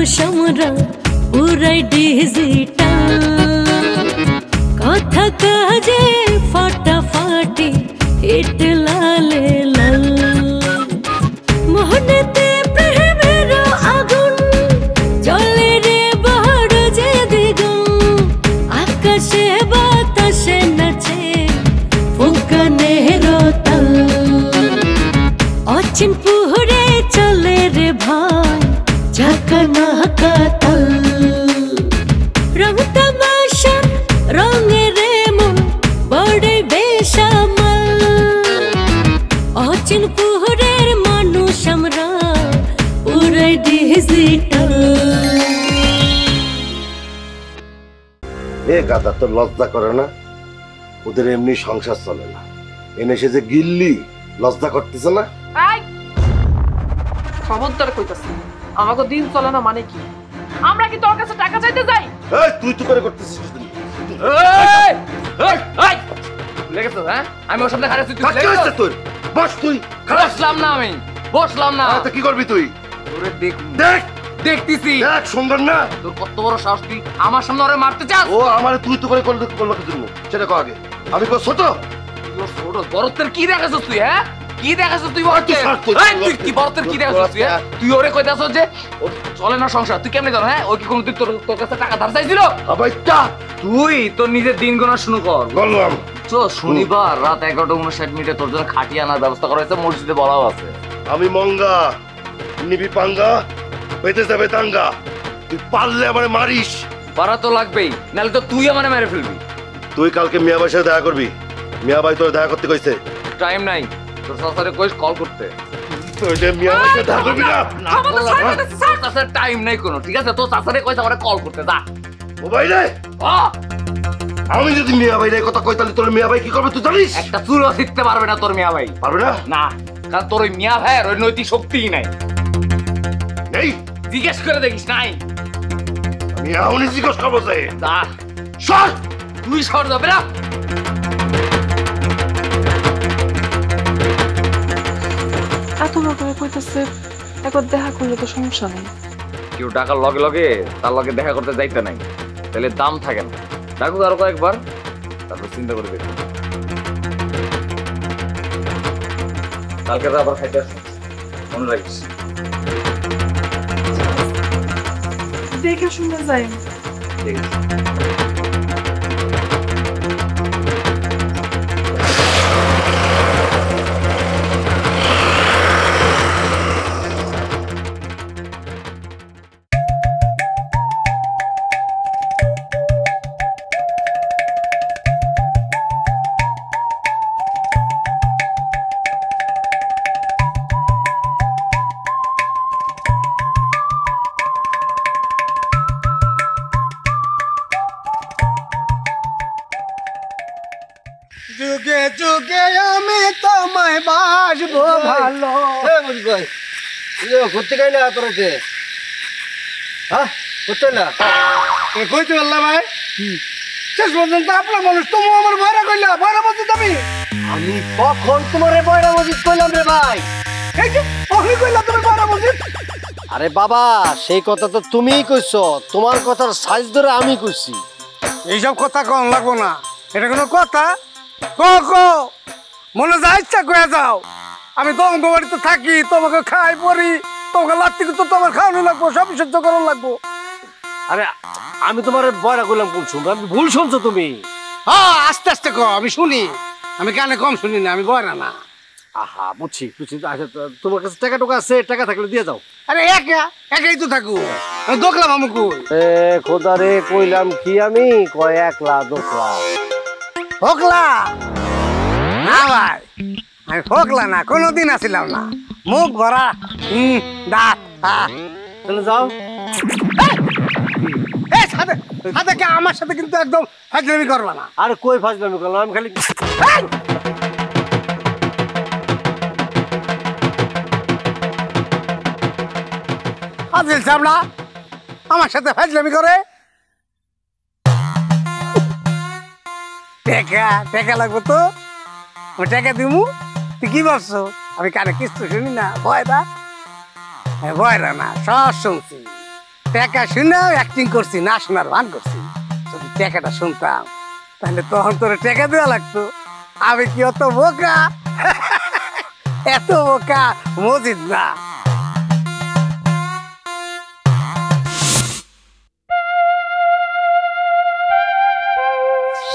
মানুষ আমরা পুরাই ডিজিটাল, কথা কাজে ফাটাফাটি হিট লালে লাল। মোহনেতে প্রেমের আগুন জ্বলে রে বড় যে দ্বিগুণ, আকাশে বাতাসে নাচে ফুঁকানের তাল। অচিন পুহরে চলে রে ভাই ঝাঁকানা কাতাল, রং তামাশা রঙে রে মন বড় বেসামাল। অচিন পুহরের মানুষ আমরা পুরাই ডিজিটাল। এ গাদা তোর লজ্জা করে না? ওদের এমনি সংসার চলে না, এনে সে যে গিল্লি লজ্জা করতেছে না? খবরদার কইতাছি, আমাকে দিন চলে না মানে কি? আমরা কি তোর কাছে টাকা চাইতে যাই? এই তুই তো করে করতেছিস তুই। এই এই এই লেগেছ হ্যাঁ? আমি ওর সামনে খারাপ তুই কি হচ্ছে তোর? বস তুই। বসলাম না, আমি বসলাম না। তো কি করবি তুই? তোরে দেখ দেখ দেখতেছি। দেখ সুন্দর না? তোর কত বড় সাহস, তুই আমার সামনে ওরে মারতে চাস? ও আমারে তুই তো করে করলো কি জন্য সেটা কো আগে। আমি কো ছোট? তোর ছোট বড়ত্বের কি দেখাছস তুই? হ্যাঁ কি দেখাছস তুই? বড়ত্বের তুই কি বড়ত্বের কি দেখাছস তুই? তুই ওরে কইতাছস যে ওর চলে না সংসার, তুই কেমনে জানো? হ্যাঁ ওই কি কোনদিন তোর কাছে টাকা ধার চাইছিল? আবাইটা তুই তোর নিজের দিন গোনা শুরু কর। বললাম তো শনিবার রাত 11:59 তোর জন্য খাটিয়ে আনার ব্যবস্থা করা হয়েছে, মসজিদে বলাও আছে। আমি মঙ্গা নিবি পাঙ্গা পেতে যাবে তাঙ্গা, তুই পারলে আমারে মারিস। পারা তো লাগবেই, নাহলে তো তুই আমারে মেরে ফেলবি। তুই কালকে মিয়া ভাইয়ের সাথে দেখা করবি, মিয়া ভাই তোর দেখা করতে কইছে। টাইম নাই, তোর সাসারে কইস কল করতে। তুই যে মিয়া ভাইয়ের সাথে দেখা করবি না? সাসার টাইম নাই কোনো, ঠিক আছে? তোর সাসারে কইস আমারে কল করতে, যা মোবাইলে। আমি যদি মিয়া ভাই কথা কই তাহলে তোর মিয়া ভাই কি করবে তুই জানিস? একটা চুলও শিখতে পারবে না তোর মিয়া ভাই। পারবে না? না, কারণ তোর ওই মিয়া ভাইয়ের ওই নৈতিক শক্তিই নাই। নেই? জিজ্ঞেস করে দেখিস নাই? আমি এখনই জিজ্ঞেস করবো যে যা সর। তুই সর যাবে না। এত ব্যাপারে কইতাছে একবার দেখা করলে তো সমস্যা নেই। কেউ টাকার লগে লগে তার লগে দেখা করতে যাইতে নাই, তাহলে দাম থাকে না। ডাকুক আরো কয়েকবার, তারপর চিন্তা করে দেখি। কালকে আবার খাইতে আসিস, মনে রাখিস। দেখে শুনে যাই। ঠিক আছে। যুগে যুগে আমি তোমায় বাসবো ভালো। ঘুরতে গাই না তোরকে হ্যাঁ ঘুরতে না কইতে পারলাম ভাই শেষ পর্যন্ত আপনার মানুষ তুমি আমার ভয়রা কইলা ভয়রা মসজিদ আমি কখন তোমার বয়রা মসজিদ কইলাম রে ভাই? এই যে ওই কইলা তুমি ভয়রা মসজিদ। আরে বাবা সেই কথা তো তুমিই কইছো, তোমার কথার সাইজ ধরে আমি কইছি। এইসব কথা কম লাগবো না, এটা কোনো কথা? মনে যা ইচ্ছা কয়ে যাও। আমি তোমাকে বাড়িতে থাকি, তোমাকে খাই পরি, তোমাকে লাত্তি তো তোমার খাওয়ানো লাগবো, সব সহ্য করানো লাগবো। আরে আমি তোমার বয়রা কইলাম কোন শুনবো? আমি ভুল শুনছো তুমি। হ্যাঁ আস্তে আস্তে কও, আমি শুনি, আমি কানে কম শুনি না, আমি বয়রা না। আহা বুঝছি বুঝছি। আচ্ছা তোমার কাছে টাকা টুকা আছে? টাকা থাকলে দিয়ে যাও। আরে একাই তো থাকু, আমি দোকলাম আমাকে। এ খোদা রে কইলাম কি আমি কয় একলা দোকলা হোকলা না ভাই, আমি হোকলা না, কোনোদিন আসিলাম না। মুখ ভরা দাঁত। চলে যাও। আমার সাথে কিন্তু একদম ফাজলামি করবা না। আর কই ফাজলামি করলাম? আমি খালি ফাজিল চামড়া আমার সাথে ফাজলামি করে। টাকা লাগবো তো, আমি টাকা দিমু। তুই কি ভাবছো আমি কানে কিছু শুনি না? ভয়রা না, সব শুনছি। টাকা শুনেও অ্যাক্টিং করছি, না শোনার ভান করছি। যদি টাকাটা শুনতাম তাহলে তখন তোর টাকা দেওয়া লাগতো। আমি কি অত বোকা? এত বোকা মজিদ না।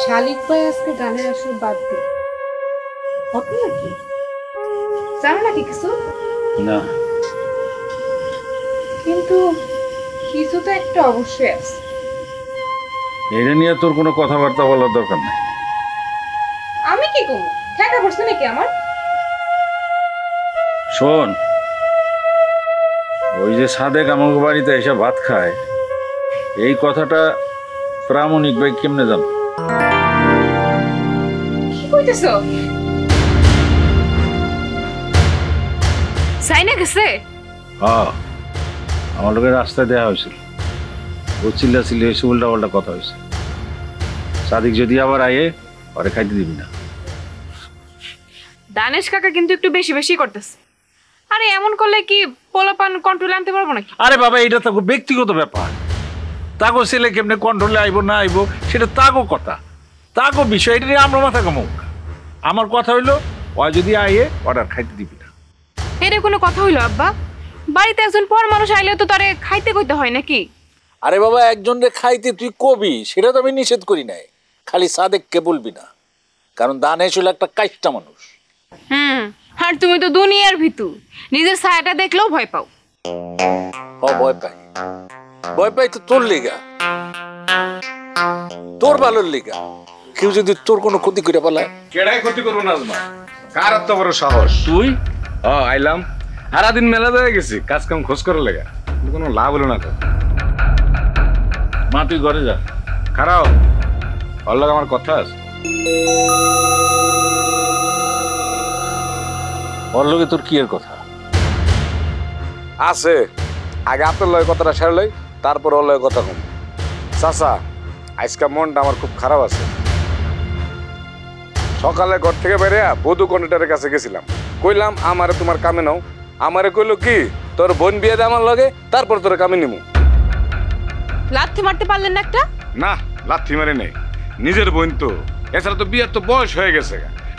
শালিক ভাই আজকে গানের আসর বাদ দিল, হবে নাকি? জানো নাকি কিছু? না, কিন্তু কিছু তো একটা অবশ্যই আছে। এটা নিয়ে তোর কোনো কথাবার্তা বলার দরকার নেই। আমি কি করবো? ঠেকা পড়ছে নাকি আমার? শোন, ওই যে সাদেক আমাকে বাড়িতে এসে ভাত খায়, এই কথাটা প্রামাণিক ভাই কেমনে জান? কি কইতেছ? সাইনা গেছে? হ্যাঁ, আমার লোকের রাস্তায় দেওয়া হয়েছিল, ও চিল্লাচিল্লি হয়েছে, উল্টা পাল্টা কথা হয়েছে। সাদিক যদি আবার আয়ে, পরে খাইতে দিবি না। দানেশ কাকা কিন্তু একটু বেশি বেশি করতেছে। আরে এমন করলে কি পোলাপান কন্ট্রোলে আনতে পারবো নাকি? আরে বাবা, এটা তো ব্যক্তিগত ব্যাপার। তাগো ছেলে কেমনে কন্ট্রোলে আইব না আইব সেটা তাগো কথা, তাগো বিষয়। এটা নিয়ে আমরা মাথা কামাবো না। আমার কথা হইলো, ও যদি আইয়ে অর্ডার খাইতে দিবি না। এটা কোনো কথা হইলো আব্বা? বাড়িতে একজন পর মানুষ আইলেও তো তারে খাইতে কইতে হয় নাকি? আরে বাবা, একজনরে খাইতে তুই কবি, সেটা তো আমি নিষেধ করি নাই। খালি সাদেককে বলবি না, কারণ দানেশ হলো একটা কাইষ্টা মানুষ। আর তুমি তো দুনিয়ার ভিতু, নিজের ছায়াটা দেখলেও ভয় পাও। ভয় পাই, ভয় পাই তো তোর লিগা, তোর ভালোর লিগা। কেউ যদি তোর কোনো ক্ষতি করে পালায়। কেডাই ক্ষতি করবো নাজমা? কার এত বড় সাহস? তুই আইলাম, সারাদিন মেলা হয়ে গেছি, কাজ কাম খোঁজ করে লেগা, কোনো লাভ হলো না তো। মা, তুই ঘরে যা। খারাপ ওর লগে আমার কথা আছে। ওর লগে তোর কি এর কথা আছে? আগে আপনার লগে কথাটা সেরে লই, তারপর ওর লগে কথা কম। চাচা, আজকে মনটা আমার খুব খারাপ আছে। সকালে ঘর থেকে বেরিয়ে বধূ কন্ডাক্টরের কাছে গেছিলাম, কইলাম আমারে তোমার কামে নাও। আমারে কইলো কি, তোর বোন বিয়ে দে আমার লগে, তারপর তোর কামে নিমু। লাথি মারতে পারলেন না একটা? না, লাথি মারি নেই, নিজের বোন তো। এছাড়া তো বিয়ের তো বয়স হয়ে গেছে,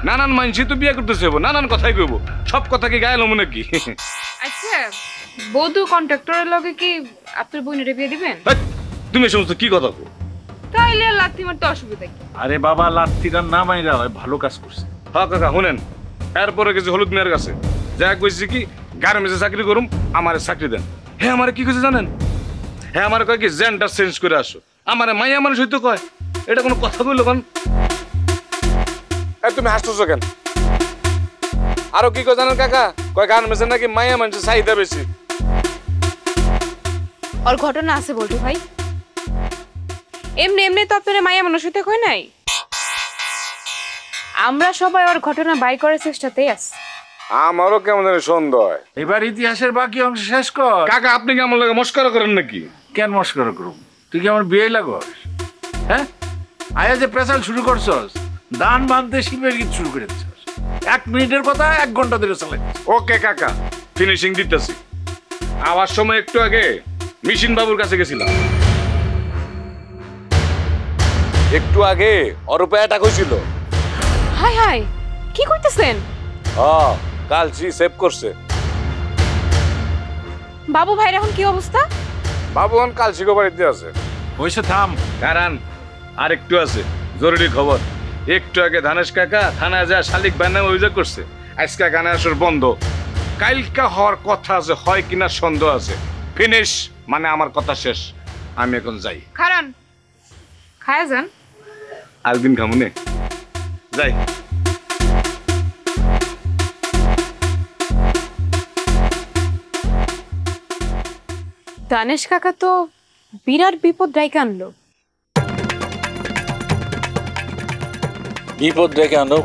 নানান মানুষই তো বিয়ে করতেছে, নানান কথাই কইব। সব কথা কি গায়ে মনে কি? আচ্ছা, বধূ কন্ট্রাক্টরের লগে কি আপনার বোনের বিয়ে দিবেন? তুমি সমস্ত কি কথা কো? তাইলে আর লাথি মারতে অসুবিধা কি? আরে বাবা, লাত্তিটার না মাইরা হয়, ভালো কাজ করছে। হ্যাঁ কাকা, শুনেন, এরপরে গেছি হলুদ মেয়ের কাছে, যা কইছি কি গার্মেন্টসে চাকরি করুম, আমার চাকরি দেন। হ্যাঁ, আমার কি কইছে জানেন? হ্যাঁ, আমার কয় কি জেন্ডার চেঞ্জ করে আসো। আমার মাইয়া মানুষ হইতো কয়, এটা কোনো কথা বললো কেন? তুমি হাসতেছো কেন? আরো কি কয় জানেন কাকা? কয় গার্মেন্টসে নাকি মাইয়া মানুষের চাহিদা বেশি। ওর ঘটনা আছে বলতো ভাই, এমনি এমনি তো আপনার মায়া মানুষ হইতে কই নাই। আমরা সবাই ওর ঘটনা বাই করার চেষ্টাতেই আছি। আমারও কেমন জানি সন্দেহ। এবার ইতিহাসের বাকি অংশ শেষ কর। কাকা, আপনি কি আমার লাগে মস্করা করেন নাকি? কেন মস্করা করুম? তুই কি আমার বিয়ে লাগস? হ্যাঁ, আয়া যে পেশাল শুরু করছস, দান বানতে শিবের গীত শুরু করে দিচ্ছস। 1 মিনিটের কথা 1 ঘন্টা ধরে চলে। ওকে কাকা, ফিনিশিং দিতেছি। আবার সময় একটু আগে মিশিন বাবুর কাছে গেছিলাম। একটু আগে অরূপে অ্যাটাক হয়েছিল। হাই হাই, কি কইতেছেন? কাল সেভ করছে। বাবু ভাইয়ের এখন কি অবস্থা? বাবু এখন কাল শিখো বাড়িতে আছে। হয়েছে, থাম। কারণ আর একটু আছে, জরুরি খবর। একটু আগে ধানেশ কাকা থানায় যা শালিক ভাইয়ের নামে অভিযোগ করছে। আজকে গানের আসর বন্ধ, কালকা হওয়ার কথা আছে, হয় কিনা সন্দেহ আছে। ফিনিশ মানে আমার কথা শেষ। আমি এখন যাই। খারান, খায়া যান। আলবিন খামুনে যাই। দানেশ কাকা তো বিরাট বিপদ ডাইকে আনলো। বিপদ ডেকে আনো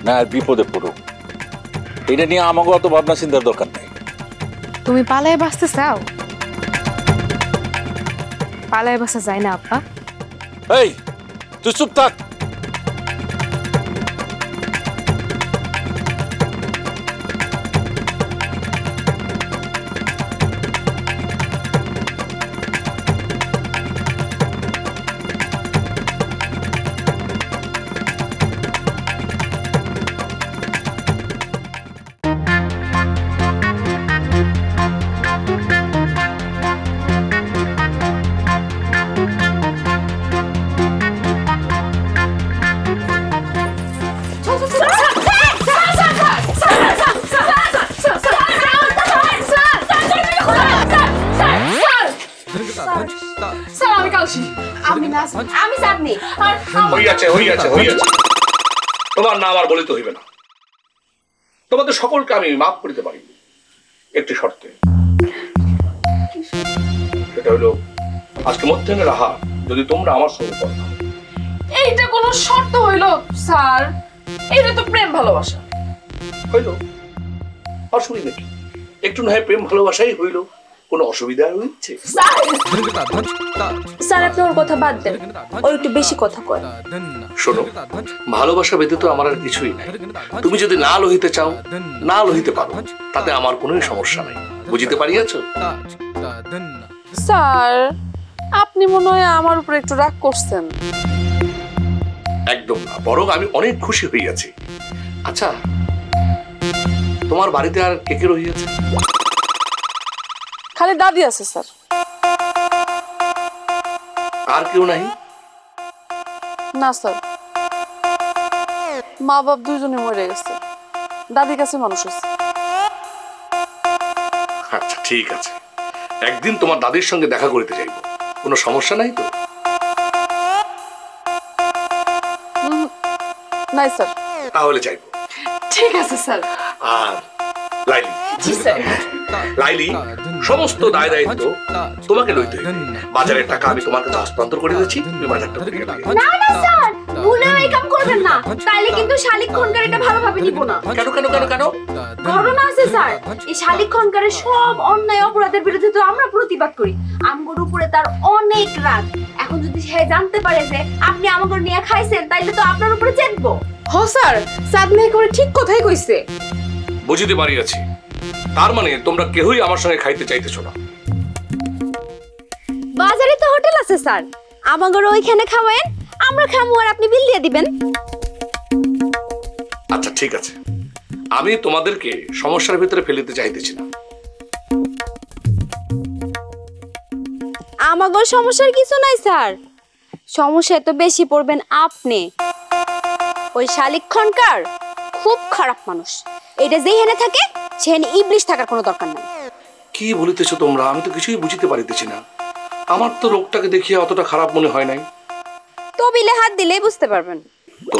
না, আর বিপদে পড়ো, এটা নিয়ে আমাকে অত ভাবনা চিন্তার দরকার নেই। তুমি পালায় বাঁচতে চাও? পালায় বাঁচা যায় না আব্বা। এই, তুই চুপ থাক। আমি চাঁদনি। হইয়াছে হইয়াছে হইয়াছে, তোমার নাম আর বলিতে হইবে না। তোমাদের সকলকে আমি মাফ করিতে পারি একটি শর্তে। সেটা হলো আজকে মধ্যাহ্নের আহার যদি তোমরা আমার সঙ্গে করো। এইটা কোনো শর্ত হইল স্যার? এটা তো প্রেম ভালোবাসা। হইল, অসুবিধা কি? একটু না হয় প্রেম ভালোবাসাই হইল, কোনো অসুবিধা হচ্ছে? স্যার আপনি ওর কথা বাদ দেন, ও একটু বেশি কথা কয়। শোনো, ভালোবাসা ব্যতীত আমার আর কিছুই নাই। তুমি যদি না লহিতে চাও, না লহিতে পারো, তাতে আমার কোনো সমস্যা নাই। বুঝিতে পারিয়াছো? স্যার আপনি মনে হয় আমার উপরে একটু রাগ করছেন। একদম না, বরং আমি অনেক খুশি হইয়াছি। আচ্ছা, তোমার বাড়িতে আর কে কে রহিয়াছে? খালি দাদি আছে স্যার। আর কেউ নাই? না স্যার, মা বাপ দুইজনে মরে গেছে, দাদির কাছে মানুষ আছে। আচ্ছা ঠিক আছে, একদিন তোমার দাদির সঙ্গে দেখা করিতে যাইব, কোনো সমস্যা নাই তো? নাই স্যার। তাহলে যাইব। ঠিক আছে স্যার। আর লাইলি, জি স্যার। লাইলি, সমস্ত দায় দায়িত্ব তোমাকে লইতে হইবে। বাজারের টাকা আমি তোমার কাছে হস্তান্তর করে দিয়েছি, তুমি বাজারটা করে নিয়ে যাবে। না না স্যার, ভুলেও এই কাম করবেন না, তাইলে কিন্তু শালিক খনকার এটা ভালোভাবে নিব না। কেন কেন কেন কেন? ঘটনা আছে স্যার, এই শালিক খনকারের সব অন্যায় অপরাধের বিরুদ্ধে তো আমরা প্রতিবাদ করি। আমগোর উপরে তার অনেক রাগ। এখন যদি সে জানতে পারে যে আপনি আমগোর নিয়ে খাইছেন, তাইলে তো আপনার উপরে চেতবো। হ স্যার, চাঁদনি করে ঠিক কথাই কইছে। বুঝিতে পারিয়াছি, তার মানে তোমরা কেউই আমার সঙ্গে খাইতে চাইতেছো না। বাজারে তো হোটেল আছে স্যার, আমাগোর ওইখানে খাওয়েন, আমরা খামু আর আপনি বিল দিয়ে দিবেন। আচ্ছা ঠিক আছে, আমি তোমাদেরকে সমস্যার ভিতরে ফেলিতে চাইতেছি না। আমাগোর সমস্যার কিছু নাই স্যার, সমস্যায় তো বেশি পড়বেন আপনি। ওই শালিক খনকার খুব খারাপ মানুষ, এটা যেখানে থাকে সেখানে ইবলিশ থাকার কোনো দরকার নাই। কি বলিতেছো তোমরা? আমি তো কিছুই বুঝিতে পারিতেছি না। আমার তো লোকটাকে দেখিয়ে অতটা খারাপ মনে হয় নাই। তবিলে হাত দিলেই বুঝতে পারবেন। তো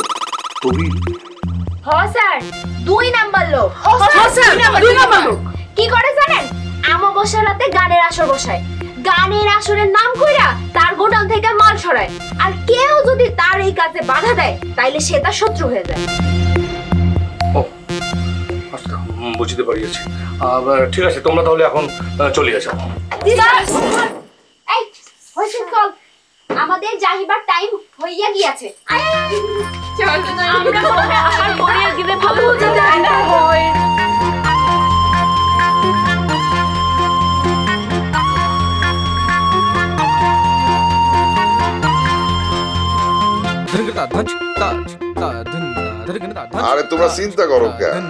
তুমি? হ্যাঁ স্যার, 2 নাম্বার লোক। দুই নাম্বার লোক। কি করে জানেন? আমাবস্যার রাতে গানের আসর বসায়, গানের আসরের নাম কইরা তার গোডাউন থেকে মাল সরায়, আর কেউ যদি তার এই কাজে বাধা দেয় তাইলে সে তার শত্রু হয়ে যায়। ও আচ্ছা, বুঝিতে পারিয়াছি। ঠিক আছে, তোমরা তাহলে এখন চলে যাও। এই হইছে চল, আমাদের যাইবার টাইম হইয়া গিয়াছে। আমরা আবার গড়িয়ে গিয়ে ভালো হতে চাই না। আরে তোমরা চিন্তা করো কেন?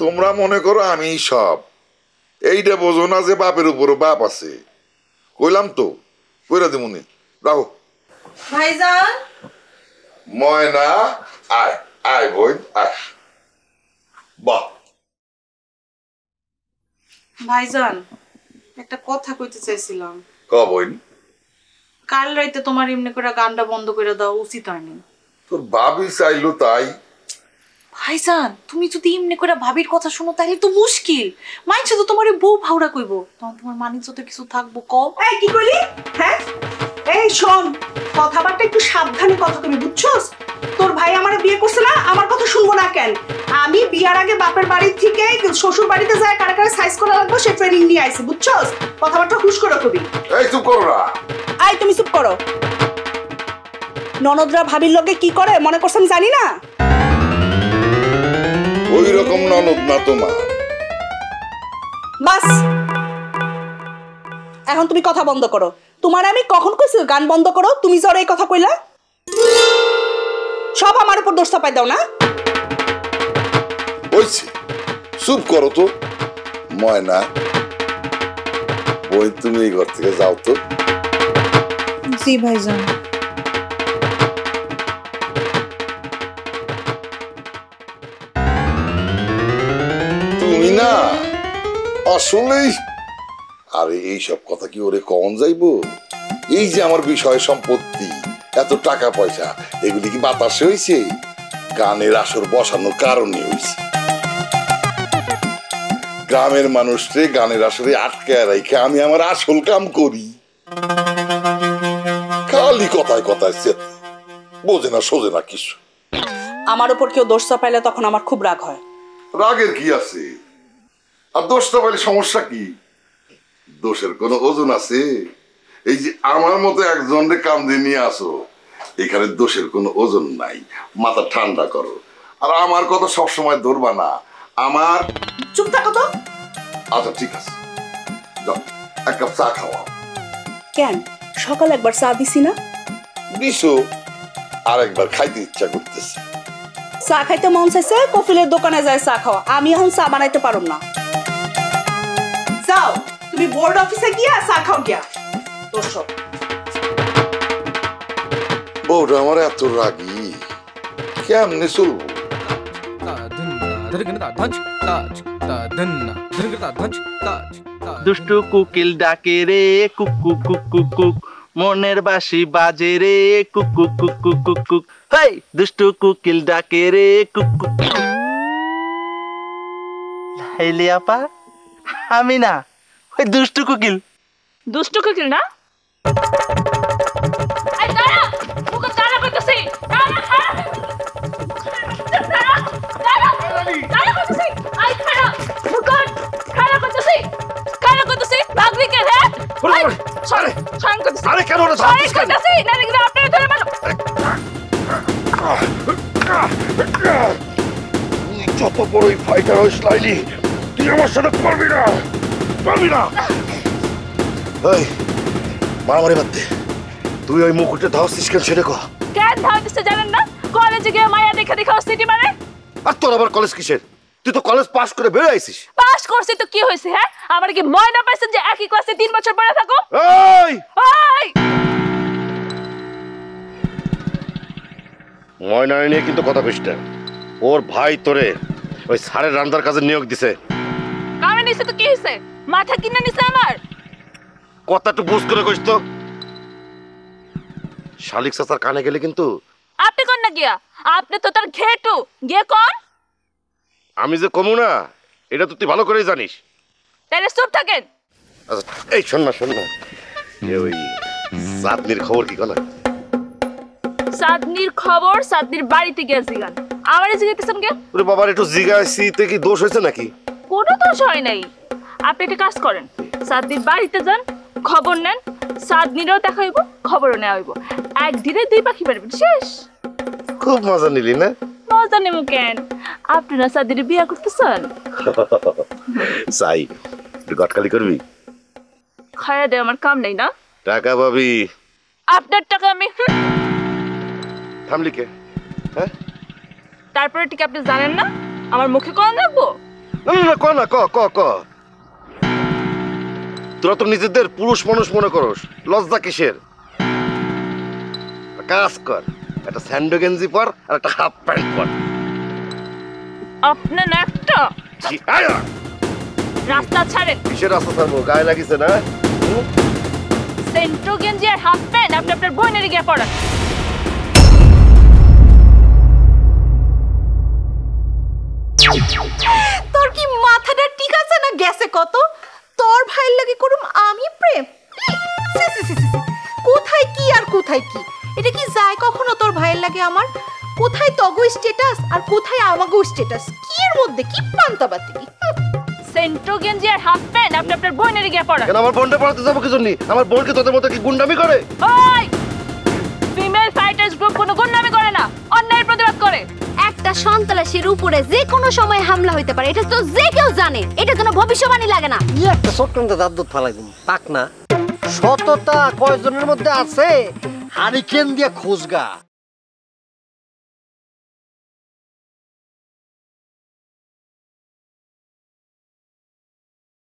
তোমরা মনে করো আমি সব, এইটা বোঝো না যে বাপের উপরও বাপ আছে। কইলাম তো, কইরা দিমুনি। রাহো ভাইজান। ময়না, আয় আয় বোন আয়। বাহ ভাইজান, একটা কথা কইতে চাইছিলাম। ক বোন। কাল রাইতে তোমার এমনি করে গানটা বন্ধ করে দেওয়া উচিত হয়নি। তোর ভাবি চাইলো তাই। ভাইজান, তুমি যদি এমনি করে ভাবির কথা শুনো তাহলে তো মুশকিল। মাইছে তো তোমার বউ ভাউরা কইবো, তখন তোমার মানিজ্যতে কিছু থাকবো কম। এই কি কইলি? হ্যাঁ এই শোন, কথাবার্তা একটু সাবধানে কথা কবি, বুঝছস? তোর ভাই আমারে বিয়ে করছে না, আমার কথা শুনবো না কেন? আমি বিয়ার আগে বাপের বাড়ি থেকে শ্বশুর বাড়িতে যায় কারে কারে সাইজ করা লাগবে সে ট্রেনিং নিয়ে আইছে, বুঝছস? কথাবার্তা হুশ করে কবি। এই চুপ করো না। আই তুমি চুপ করো। ননদরা ভাবির লগে কি করে মনে করছেন জানি না? ওই রকম ননদ না তোমার। বাস, এখন তুমি কথা বন্ধ করো। তোমার আমি কখন কইছি গান বন্ধ করো? তুমি জোরে এই কথা কইলা, সব আমার উপর দোষ চাপাই দাও না? হইছে, চুপ করো তো। ময়না ওই তুমি এই ঘর থেকে যাও তো। জি ভাইজান। তুমি না আসলেই, আরে এইসব কথা কি ওরে কন যাইবো? এই যে আমার বিষয় সম্পত্তি, এত টাকা পয়সা, এগুলি কি বাতাসে হয়েছে? গানের আসর বসানোর কারণে হয়েছে। গ্রামের মানুষকে গানের আসরে আটকায় রেখে আমি আমার আসল কাম করি। খালি কথায় কথায় বোঝে না সোজে না কিছু। আমার উপর কেউ দোষ চাপাইলে তখন আমার খুব রাগ হয়। রাগের কি আছে? আর দোষটা পাইলে সমস্যা কি? দোষের কোনো ওজন আছে? এই যে আমার মতো একজনকে কান্দে নিয়ে আসো, এখানে দোষের কোনো ওজন নাই। মাথা ঠান্ডা করো। আর আমার কথা সবসময় ধরবা না। আমার চুপ থাকো তো। আচ্ছা ঠিক আছে, যাও এক কাপ চা খাওয়াও। কেন সকাল একবার চা দিছি না? দিছো, আর একবার খাইতে ইচ্ছা করতেছে। চা খাইতে মন চাইছে, কফিলের দোকানে যায় চা খাওয়া। আমি এখন চা বানাইতে পারুম না। যাও তুমি বোর্ড অফিসে গিয়া চা খাও গিয়া। দর্শক বউটা আমার এত রাগি, কেমনে চলবো? দুষ্টু কুকিল ডাকে রে কুকু কুকু কুক, মনের বাঁশি বাজে রে কুকু কুকু কুকু। হেই দুষ্টু কুকিল ডাকে রে কুকু। লাইলি আপা, আমি না, ওই দুষ্টু কুকিল। দুষ্টু কুকিল না? আই দাঁড়া, ওকে দাঁড়া কইতাছি। দাঁড়া কইতাছি। আই খাড়া, ফুকট খাড়া কইতাছি। খাড়া কইতাছি, ভাগবি কে রে? সরে, সরে কইতাছি। আরে কেন না সরে কইতাছি, না দেখি আপনারে ধরে মারো। যত বড়ই ফাইটার হইস লাইলি, তুই আমার সাথে পারবি না, পারবি না। এই মারামারি বাদ দে, তুই ওই মুকুটে ধাওসিস কেন সেটা কহ। কেন ধাওয়াইতেছে জানেন না? কলেজে গিয়ে মায়া দেখা দেখা সিটি মারে। আর তোর আবার কলেজ কিসের? তুই তো কলেজ পাস করে বের আইছিস। পাস করছি তো কি হয়েছে? হ্যাঁ, আমার কি ময়না পাইছেন যে একই ক্লাসে 3 বছর পড়ে থাকো? এই ওই ময়না নিয়ে কিন্তু কথা কইস না। ওর ভাই তোরে ওই সারের রান্দার কাজে নিয়োগ দিছে। কামে নিছে তো কি হয়েছে? মাথা কিনে নিছে আমার। কথা একটু বুঝ করে কইস তো। শালিক চাচার কানে গেলে কিন্তু। আপনি কোন না গিয়া? আপনি তো তার ঘেটু গিয়ে কোন? আমি যে কমু না, এটা তো তুই ভালো করেই জানিস। তাহলে চুপ থাকেন। আচ্ছা এই শোন না যে ওই চাঁদনির খবর কি কোনা? চাঁদনির খবর চাঁদনির বাড়িতে গেছি গান। আমারে জিজ্ঞাসা কে? ওরে বাবার একটু জিজ্ঞাসি তে কি দোষ হয়েছে নাকি? কোনো দোষ হয় নাই। আপনি একটা কাজ করেন, চাঁদনির বাড়িতে যান, খবর নেন, চাঁদনিরও দেখা হইব, খবরও নেওয়া হইব। একদিনে 2 পাখি পারবেন, শেষ। খুব মজা নিলি না? মজা নেব কেন? আপনি না চাঁদনির বিয়ে করতেছেন? সাই তুই গটকালি করবি? খায়া দে, আমার কাম নেই না। টাকা পাবি। আপনার টাকা আমি থামলি কে? হ্যাঁ, তারপরে ঠিক আপনি জানেন না আমার মুখে কোন রাখবো? না না না, ক না, ক ক ক। তোরা তো নিজেদের পুরুষ মানুষ মনে করস, লজ্জা কিসের? কাজ কর, একটা স্যান্ডো গেঞ্জি পর আর একটা হাফ প্যান্ট পর। আপনার না একটা রাস্তা ছাড়েন। কিসের রাস্তা ছাড়বো? গায়ে লাগিছে না? সেন্টো গেঞ্জি আর হাফ প্যান্ট আপনি আপনার বোনের গিয়ে পড়ান। তোর কি মাথাটা ঠিক আছে না গেছে কত? তোর ভাইয়ের লাগি করুম আমি প্রেম? সি সি সি সি, কোথায় কি আর কোথায় কি? এটা কি যায় কখনো তোর ভাইয়ের লাগে আমার? কোথায় তগো স্ট্যাটাস আর কোথায় আমাগো স্ট্যাটাস? কি এর মধ্যে কি পান্তাবাতি কি? সেন্টো গেঞ্জি আর হাফ প্যান্ট আপনি আপনার বোনের গিয়ে পড়ান। কেন আমার বোনটা পড়াতে যাবো কি জন্য? আমার বোন কি তোদের মতো কি গুন্ডামি করে? ওই ফিমেল ফাইটার্স গ্রুপ কোনো গুন্ডামি করে না, অন্যায়ের প্রতিবাদ করে। একটা সন্ত্রাসীর উপরে যে কোনো সময় হামলা হইতে পারে, এটা তো যে কেউ জানে। এটা কোনো ভবিষ্যবাণী লাগে না। কি একটা চক্রান্ত দাঁত দুধ ফালাই দিন পাক না। সততা কয়জনের মধ্যে আছে? হারিকেন দিয়ে খোঁজগা।